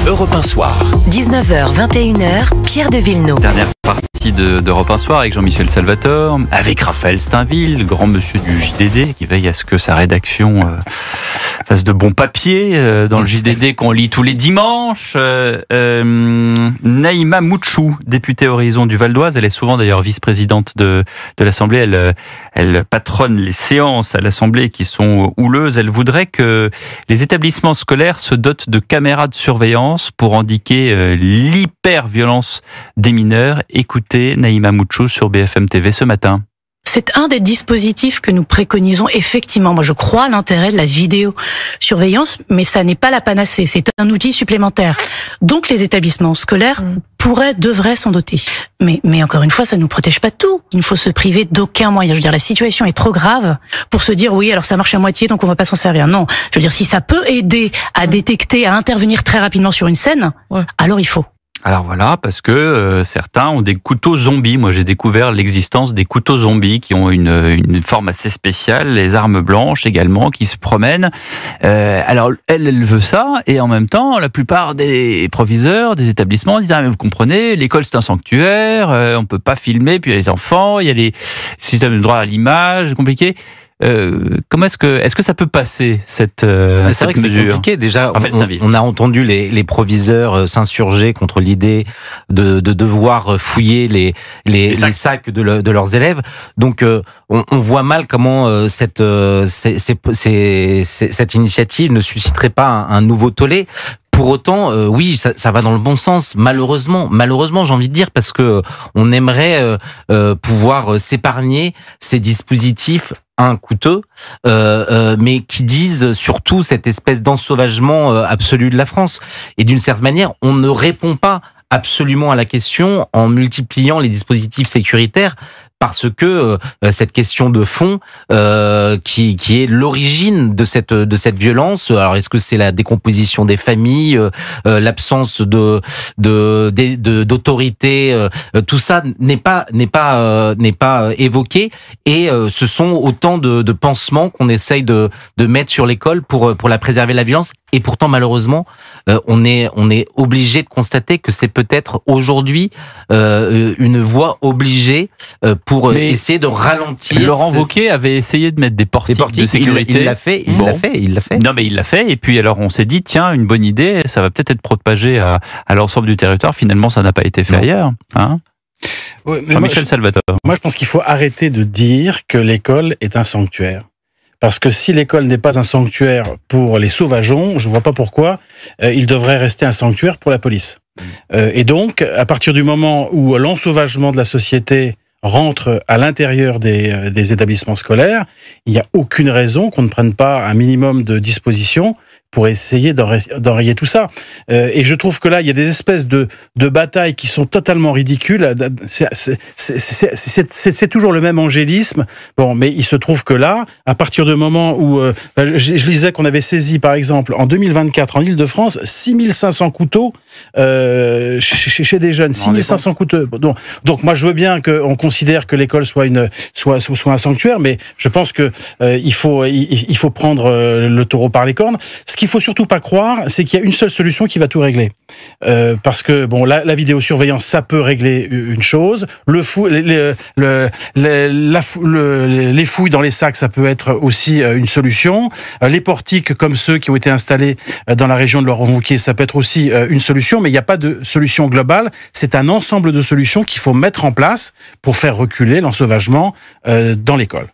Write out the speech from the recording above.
Europe 1 Soir. 19h, 21h, Pierre de Villeneuve. Dernière partie d'Europe 1 Soir avec Jean-Michel Salvatore, avec Raphaël Steinville, le grand monsieur du JDD, qui veille à ce que sa rédaction fasse de bons papiers dans le JDD qu'on lit tous les dimanches. Naïma Mouchou, députée Horizon du Val d'Oise, elle est souvent d'ailleurs vice-présidente de l'Assemblée, elle patronne les séances à l'Assemblée qui sont houleuses. Elle voudrait que les établissements scolaires se dotent de caméras de surveillance pour indiquer l'hyper-violence des mineurs. Écoutez Naïma Mouchou sur BFM TV ce matin. C'est un des dispositifs que nous préconisons effectivement. Moi, je crois à l'intérêt de la vidéosurveillance, mais ça n'est pas la panacée. C'est un outil supplémentaire. Donc, les établissements scolaires devraient s'en doter. Mais encore une fois, ça ne nous protège pas de tout. Il ne faut se priver d'aucun moyen. Je veux dire, la situation est trop grave pour se dire oui, alors ça marche à moitié, donc on va pas s'en servir. Non. Je veux dire, si ça peut aider à détecter, à intervenir très rapidement sur une scène, alors il faut. Alors voilà, parce que certains ont des couteaux zombies. Moi, j'ai découvert l'existence des couteaux zombies qui ont une forme assez spéciale, les armes blanches également, qui se promènent. Alors, elle veut ça, et en même temps, la plupart des proviseurs, des établissements disent « Ah, mais vous comprenez, l'école c'est un sanctuaire, on peut pas filmer, puis il y a les enfants, il y a les systèmes de droit à l'image, compliqué ». Comment est-ce que ça peut passer cette mesure ? C'est vrai que c'est compliqué. Déjà, on a entendu les proviseurs s'insurger contre l'idée de devoir fouiller les sacs de leurs élèves. Donc, on voit mal comment cette initiative ne susciterait pas un nouveau tollé. Pour autant, oui, ça va dans le bon sens. Malheureusement, j'ai envie de dire, parce que on aimerait pouvoir s'épargner ces dispositifs coûteux, mais qui disent surtout cette espèce d'ensauvagement absolu de la France. Et d'une certaine manière, on ne répond pas absolument à la question en multipliant les dispositifs sécuritaires, parce que cette question de fond qui est l'origine de cette violence. Alors, est-ce que c'est la décomposition des familles, l'absence d'autorité, tout ça n'est pas évoqué, et ce sont autant de pansements qu'on essaye de mettre sur l'école pour la préserver de la violence. Et pourtant, malheureusement, on est obligé de constater que c'est peut-être aujourd'hui une voie obligée pour essayer de ralentir. Laurent Wauquiez avait essayé de mettre des portiques de sécurité. Il l'a fait. Non, mais il l'a fait. Et puis alors, on s'est dit, tiens, une bonne idée, ça va peut-être être propagé à l'ensemble du territoire. Finalement, ça n'a pas été fait ailleurs. Hein ? Oui, Jean-Michel Salvatore. Moi, je pense qu'il faut arrêter de dire que l'école est un sanctuaire. Parce que si l'école n'est pas un sanctuaire pour les sauvageons, je ne vois pas pourquoi il devrait rester un sanctuaire pour la police. Et donc, à partir du moment où l'ensauvagement de la société rentre à l'intérieur des établissements scolaires, il n'y a aucune raison qu'on ne prenne pas un minimum de dispositions pour essayer d'enrayer tout ça. Et je trouve que là, il y a des espèces de batailles qui sont totalement ridicules. C'est toujours le même angélisme. Bon, mais il se trouve que là, à partir du moment où... je lisais qu'on avait saisi, par exemple, en 2024, en Île-de-France, 6500 couteaux chez des jeunes. 6500 couteaux. Donc moi, je veux bien qu'on considère que l'école soit un sanctuaire, mais je pense que il faut prendre le taureau par les cornes. Ce qu'il faut surtout pas croire, c'est qu'il y a une seule solution qui va tout régler. Parce que bon, la vidéosurveillance, ça peut régler une chose. Les fouilles dans les sacs, ça peut être aussi une solution. Les portiques, comme ceux qui ont été installés dans la région de Laurent Wauquiez, ça peut être aussi une solution. Mais il n'y a pas de solution globale. C'est un ensemble de solutions qu'il faut mettre en place pour faire reculer l'ensauvagement dans l'école.